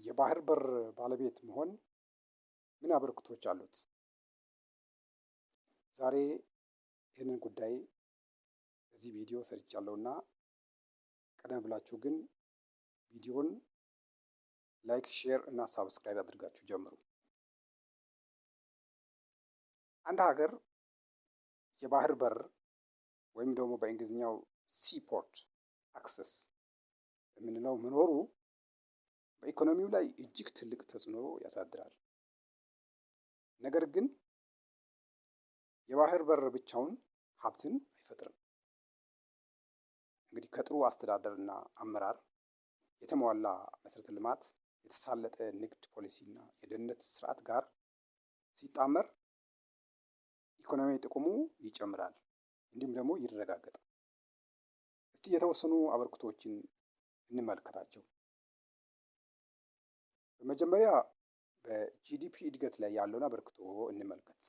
የባህር በር ባለቤት መሆን ምን አበርክቶች አሉት? ዛሬ ይህንን ጉዳይ እዚህ ቪዲዮ ሰርቻለሁና ቀደም ብላችሁ ግን ቪዲዮውን ላይክ፣ ሼር እና ሳብስክራይብ አድርጋችሁ ጀምሩ። አንድ ሀገር የባህር በር ወይም ደግሞ በእንግሊዝኛው ሲፖርት አክሰስ የምንለው መኖሩ በኢኮኖሚው ላይ እጅግ ትልቅ ተጽዕኖ ያሳድራል። ነገር ግን የባህር በር ብቻውን ሀብትን አይፈጥርም። እንግዲህ ከጥሩ አስተዳደርና አመራር፣ የተሟላ መሰረተ ልማት፣ የተሳለጠ ንግድ ፖሊሲና የደህንነት ስርዓት ጋር ሲጣመር ኢኮኖሚያዊ ጥቅሙ ይጨምራል፣ እንዲሁም ደግሞ ይረጋገጣል። እስቲ የተወሰኑ አበርክቶችን እንመልከታቸው። በመጀመሪያ በጂዲፒ እድገት ላይ ያለውን አበርክቶ እንመልከት።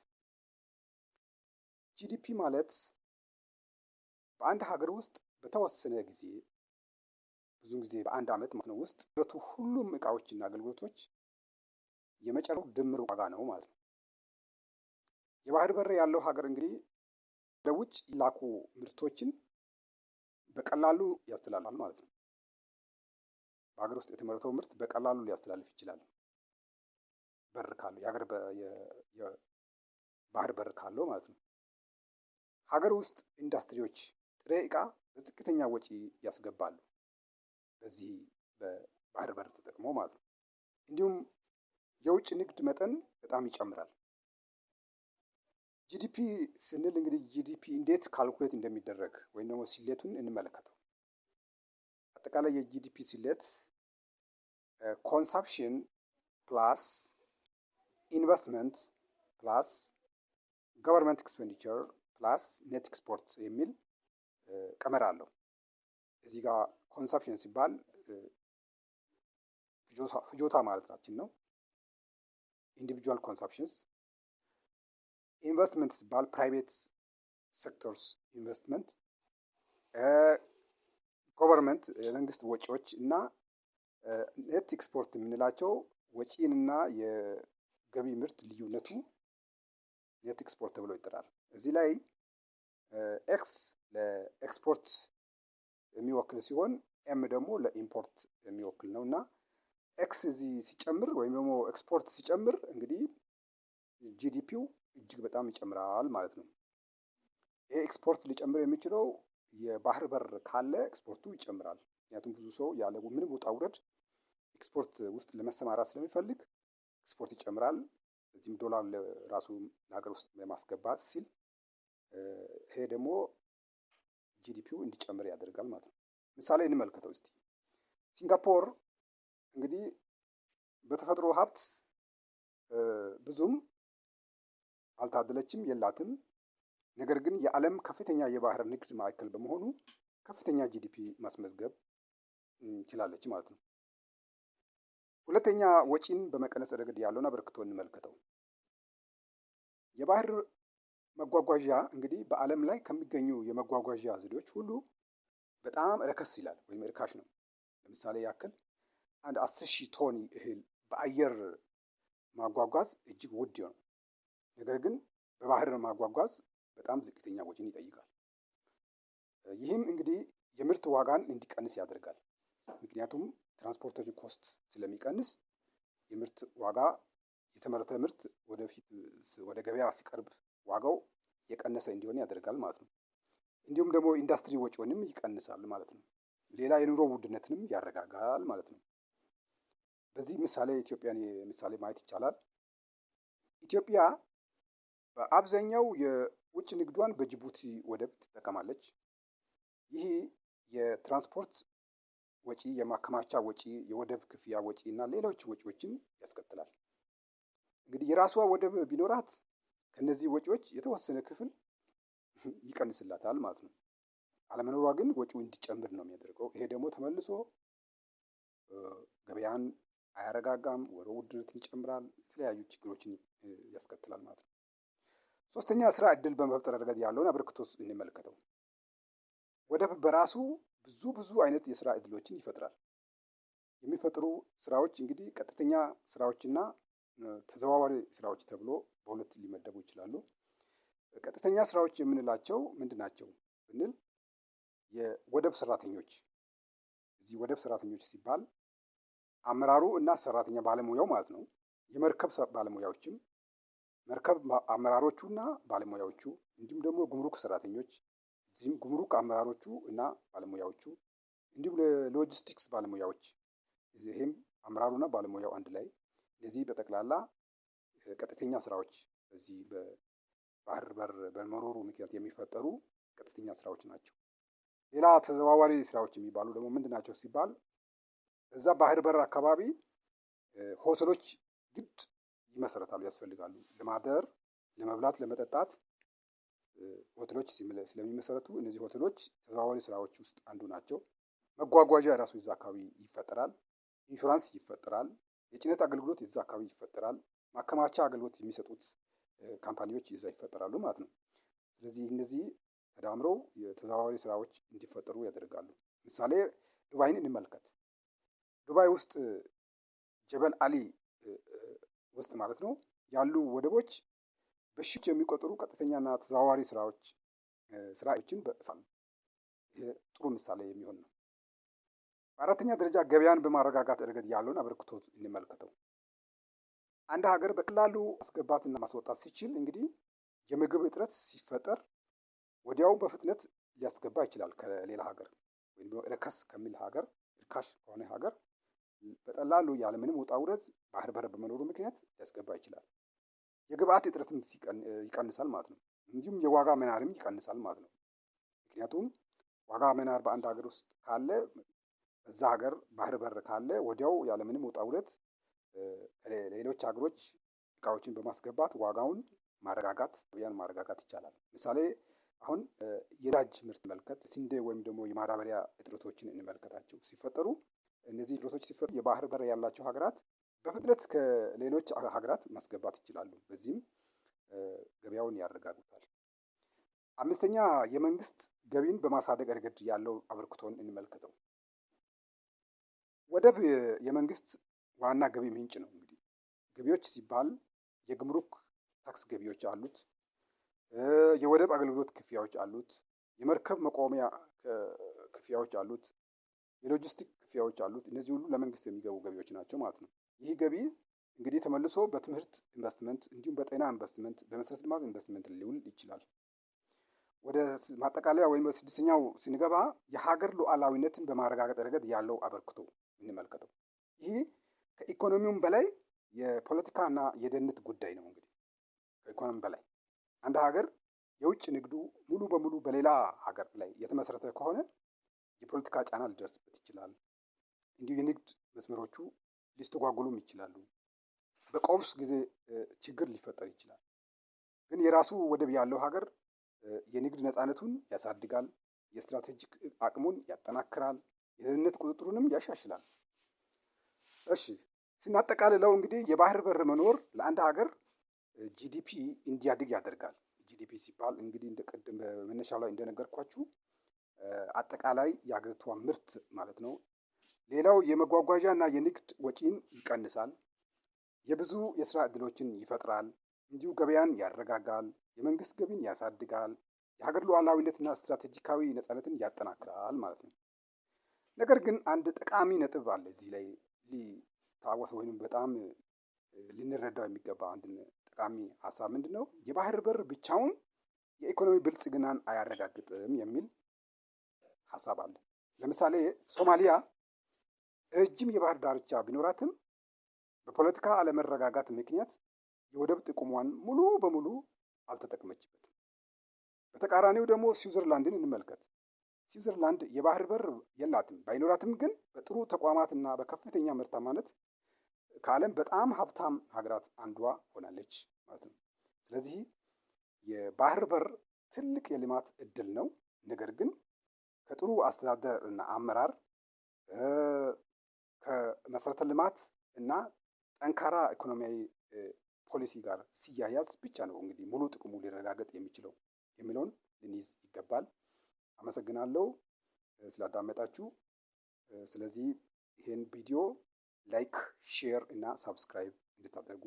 ጂዲፒ ማለት በአንድ ሀገር ውስጥ በተወሰነ ጊዜ ብዙውን ጊዜ በአንድ ዓመት ማለት ነው ውስጥ ሁሉም እቃዎችና አገልግሎቶች የመጨረሻው ድምር ዋጋ ነው ማለት ነው። የባህር በር ያለው ሀገር እንግዲህ ወደ ውጭ ይላኩ ምርቶችን በቀላሉ ያስተላልፋል ማለት ነው። በሀገር ውስጥ የተመረተው ምርት በቀላሉ ሊያስተላልፍ ይችላል። በር ካለው የባህር በር ካለው ማለት ነው። ሀገር ውስጥ ኢንዱስትሪዎች ጥሬ ዕቃ በዝቅተኛ ወጪ ያስገባሉ፣ በዚህ በባህር በር ተጠቅሞ ማለት ነው። እንዲሁም የውጭ ንግድ መጠን በጣም ይጨምራል። ጂዲፒ ስንል እንግዲህ ጂዲፒ እንዴት ካልኩሌት እንደሚደረግ ወይም ደግሞ ስሌቱን እንመለከተው። አጠቃላይ የጂዲፒ ስሌት ኮንሳምፕሽን ፕላስ ኢንቨስትመንት ፕላስ ገቨርንመንት ኤክስፔንዲቸር ፕላስ ኔት ኤክስፖርት የሚል ቀመር አለው። እዚህ ጋር ኮንሳምፕሽን ሲባል ፍጆታ ማለታችን ነው። ኢንዲቪጁዋል ኮንሳምፕሽንስ። ኢንቨስትመንት ሲባል ፕራይቬት ሴክተርስ ኢንቨስትመንት፣ ገቨርንመንት የመንግስት ወጪዎች እና ኔት ኤክስፖርት የምንላቸው ወጪንና የገቢ ምርት ልዩነቱ ኔት ኤክስፖርት ተብሎ ይጠራል። እዚህ ላይ ኤክስ ለኤክስፖርት የሚወክል ሲሆን ኤም ደግሞ ለኢምፖርት የሚወክል ነው እና ኤክስ እዚህ ሲጨምር ወይም ደግሞ ኤክስፖርት ሲጨምር እንግዲህ ጂዲፒው እጅግ በጣም ይጨምራል ማለት ነው። ይሄ ኤክስፖርት ሊጨምር የሚችለው የባህር በር ካለ ኤክስፖርቱ ይጨምራል። ምክንያቱም ብዙ ሰው ያለ ምንም ውጣ ውረድ ኤክስፖርት ውስጥ ለመሰማራት ስለሚፈልግ ኤክስፖርት ይጨምራል። እዚህም ዶላር ለራሱ ለሀገር ውስጥ ለማስገባት ሲል ይሄ ደግሞ ጂዲፒው እንዲጨምር ያደርጋል ማለት ነው። ምሳሌ እንመልከተው እስቲ። ሲንጋፖር እንግዲህ በተፈጥሮ ሀብት ብዙም አልታደለችም፣ የላትም። ነገር ግን የዓለም ከፍተኛ የባህር ንግድ ማዕከል በመሆኑ ከፍተኛ ጂዲፒ ማስመዝገብ ችላለች ማለት ነው። ሁለተኛ ወጪን በመቀነስ ረገድ ያለውን አበርክቶ እንመልከተው። የባህር መጓጓዣ እንግዲህ በዓለም ላይ ከሚገኙ የመጓጓዣ ዘዴዎች ሁሉ በጣም ረከስ ይላል ወይም ርካሽ ነው። ለምሳሌ ያክል አንድ 10,000 ቶን እህል በአየር ማጓጓዝ እጅግ ውድ ነው። ነገር ግን በባህር ማጓጓዝ በጣም ዝቅተኛ ወጪን ይጠይቃል። ይህም እንግዲህ የምርት ዋጋን እንዲቀንስ ያደርጋል። ምክንያቱም ትራንስፖርቴሽን ኮስት ስለሚቀንስ የምርት ዋጋ የተመረተ ምርት ወደፊት ወደ ገበያ ሲቀርብ ዋጋው የቀነሰ እንዲሆን ያደርጋል ማለት ነው። እንዲሁም ደግሞ ኢንዱስትሪ ወጪውንም ይቀንሳል ማለት ነው። ሌላ የኑሮ ውድነትንም ያረጋጋል ማለት ነው። በዚህ ምሳሌ ኢትዮጵያን ምሳሌ ማየት ይቻላል። ኢትዮጵያ በአብዛኛው የውጭ ንግዷን በጅቡቲ ወደብ ትጠቀማለች። ይህ የትራንስፖርት ወጪ፣ የማከማቻ ወጪ፣ የወደብ ክፍያ ወጪ እና ሌሎች ወጪዎችን ያስከትላል። እንግዲህ የራሷ ወደብ ቢኖራት ከነዚህ ወጪዎች የተወሰነ ክፍል ይቀንስላታል ማለት ነው። አለመኖሯ ግን ወጪው እንዲጨምር ነው የሚያደርገው። ይሄ ደግሞ ተመልሶ ገበያን አያረጋጋም፣ ወደ ውድነትን ይጨምራል፣ የተለያዩ ችግሮችን ያስከትላል ማለት ነው። ሶስተኛ ስራ እድል በመፍጠር ረገድ ያለውን አበርክቶ እንመልከተው። ወደብ በራሱ ብዙ አይነት የስራ እድሎችን ይፈጥራል። የሚፈጥሩ ስራዎች እንግዲህ ቀጥተኛ ስራዎችና ተዘዋዋሪ ስራዎች ተብሎ በሁለት ሊመደቡ ይችላሉ። ቀጥተኛ ስራዎች የምንላቸው ምንድን ናቸው ብንል የወደብ ሰራተኞች። እዚህ ወደብ ሰራተኞች ሲባል አመራሩ እና ሰራተኛ ባለሙያው ማለት ነው። የመርከብ ባለሙያዎችም መርከብ አመራሮቹ እና ባለሙያዎቹ እንዲሁም ደግሞ ጉምሩክ ሰራተኞች እዚህም ጉምሩክ አመራሮቹ እና ባለሙያዎቹ እንዲሁም ለሎጂስቲክስ ባለሙያዎች ይሄም አመራሩና ባለሙያው አንድ ላይ እነዚህ በጠቅላላ ቀጥተኛ ስራዎች በዚህ በባህር በር በመኖሩ ምክንያት የሚፈጠሩ ቀጥተኛ ስራዎች ናቸው። ሌላ ተዘዋዋሪ ስራዎች የሚባሉ ደግሞ ምንድን ናቸው ሲባል እዛ ባህር በር አካባቢ ሆቴሎች ግድ ይመሰረታሉ፣ ያስፈልጋሉ። ለማደር፣ ለመብላት፣ ለመጠጣት ሆቴሎች ስለሚመሰረቱ እነዚህ ሆቴሎች ተዘዋዋሪ ስራዎች ውስጥ አንዱ ናቸው። መጓጓዣ የራሱ እዛ አካባቢ ይፈጠራል። ኢንሹራንስ ይፈጠራል። የጭነት አገልግሎት እዛ አካባቢ ይፈጠራል። ማከማቻ አገልግሎት የሚሰጡት ካምፓኒዎች እዛ ይፈጠራሉ ማለት ነው። ስለዚህ እነዚህ ተዳምረው የተዘዋዋሪ ስራዎች እንዲፈጠሩ ያደርጋሉ። ምሳሌ ዱባይን እንመልከት። ዱባይ ውስጥ ጀበል አሊ ውስጥ ማለት ነው ያሉ ወደቦች በሺዎች የሚቆጠሩ ቀጥተኛና ተዘዋዋሪ ስራዎችን በጥፋል። ይሄ ጥሩ ምሳሌ የሚሆን ነው። በአራተኛ ደረጃ ገበያን በማረጋጋት ረገድ ያለውን አበርክቶት እንመልከተው። አንድ ሀገር በቀላሉ ማስገባትና ማስወጣት ሲችል እንግዲህ የምግብ እጥረት ሲፈጠር ወዲያው በፍጥነት ሊያስገባ ይችላል ከሌላ ሀገር ወይም ረከስ ከሚል ሀገር ርካሽ ከሆነ ሀገር በቀላሉ ያለምንም ውጣ ውረድ ባህር በር በመኖሩ ምክንያት ሊያስገባ ይችላል። የግብአት እጥረትም ይቀንሳል ማለት ነው። እንዲሁም የዋጋ መናርም ይቀንሳል ማለት ነው። ምክንያቱም ዋጋ መናር በአንድ ሀገር ውስጥ ካለ በዛ ሀገር ባህር በር ካለ ወዲያው ያለምንም ውጣ ውረድ ሌሎች ሀገሮች እቃዎችን በማስገባት ዋጋውን ማረጋጋት ይቻላል። ምሳሌ አሁን የነዳጅ ምርት መልከት ስንዴ ወይም ደግሞ የማዳበሪያ እጥረቶችን እንመልከታቸው። ሲፈጠሩ እነዚህ እጥረቶች ሲፈጠሩ የባህር በር ያላቸው ሀገራት በፍጥነት ከሌሎች ሀገራት ማስገባት ይችላሉ። በዚህም ገበያውን ያረጋጉታል። አምስተኛ የመንግስት ገቢን በማሳደግ ረገድ ያለው አበርክቶን እንመልከተው። ወደብ የመንግስት ዋና ገቢ ምንጭ ነው። እንግዲህ ገቢዎች ሲባል የጉምሩክ ታክስ ገቢዎች አሉት፣ የወደብ አገልግሎት ክፍያዎች አሉት፣ የመርከብ መቆሚያ ክፍያዎች አሉት፣ የሎጂስቲክ ክፍያዎች አሉት። እነዚህ ሁሉ ለመንግስት የሚገቡ ገቢዎች ናቸው ማለት ነው። ይህ ገቢ እንግዲህ ተመልሶ በትምህርት ኢንቨስትመንት እንዲሁም በጤና ኢንቨስትመንት፣ በመሰረተ ልማት ኢንቨስትመንት ሊውል ይችላል። ወደ ማጠቃለያ ወይም በስድስተኛው ስንገባ የሀገር ሉዓላዊነትን በማረጋገጥ ረገድ ያለው አበርክቶ እንመልከተው። ይህ ከኢኮኖሚውም በላይ የፖለቲካና የደህንነት ጉዳይ ነው። እንግዲህ ከኢኮኖሚ በላይ አንድ ሀገር የውጭ ንግዱ ሙሉ በሙሉ በሌላ ሀገር ላይ የተመሰረተ ከሆነ የፖለቲካ ጫና ሊደርስበት ይችላል። እንዲሁ የንግድ መስመሮቹ ሊስተጓጉሉም ይችላሉ። በቀውስ ጊዜ ችግር ሊፈጠር ይችላል። ግን የራሱ ወደብ ያለው ሀገር የንግድ ነፃነቱን ያሳድጋል፣ የስትራቴጂክ አቅሙን ያጠናክራል፣ የደህንነት ቁጥጥሩንም ያሻሽላል። እሺ ስናጠቃልለው እንግዲህ የባህር በር መኖር ለአንድ ሀገር ጂዲፒ እንዲያድግ ያደርጋል። ጂዲፒ ሲባል እንግዲህ እንደ ቅድም በመነሻው ላይ እንደነገርኳችሁ አጠቃላይ የሀገሪቷ ምርት ማለት ነው። ሌላው የመጓጓዣ እና የንግድ ወጪን ይቀንሳል። የብዙ የስራ ዕድሎችን ይፈጥራል። እንዲሁ ገበያን ያረጋጋል። የመንግስት ገቢን ያሳድጋል። የሀገር ሉዓላዊነትና ስትራቴጂካዊ ነፃነትን ያጠናክራል ማለት ነው። ነገር ግን አንድ ጠቃሚ ነጥብ አለ እዚህ ላይ ሊታወስ ወይም በጣም ልንረዳው የሚገባ አንድ ጠቃሚ ሀሳብ ምንድን ነው? የባህር በር ብቻውን የኢኮኖሚ ብልጽግናን አያረጋግጥም የሚል ሀሳብ አለ። ለምሳሌ ሶማሊያ ረጅም የባህር ዳርቻ ቢኖራትም በፖለቲካ አለመረጋጋት ምክንያት የወደብ ጥቅሟን ሙሉ በሙሉ አልተጠቀመችበትም። በተቃራኒው ደግሞ ስዊዘርላንድን እንመልከት። ስዊዘርላንድ የባህር በር የላትም። ባይኖራትም ግን በጥሩ ተቋማትና በከፍተኛ ምርታማነት ከዓለም በጣም ሀብታም ሀገራት አንዷ ሆናለች ማለት ነው። ስለዚህ የባህር በር ትልቅ የልማት እድል ነው። ነገር ግን ከጥሩ አስተዳደር እና አመራር ከመሰረተ ልማት እና ጠንካራ ኢኮኖሚያዊ ፖሊሲ ጋር ሲያያዝ ብቻ ነው እንግዲህ ሙሉ ጥቅሙ ሊረጋገጥ የሚችለው የሚለውን ልንይዝ ይገባል። አመሰግናለሁ ስላዳመጣችሁ። ስለዚህ ይህን ቪዲዮ ላይክ፣ ሼር እና ሳብስክራይብ እንድታደርጉ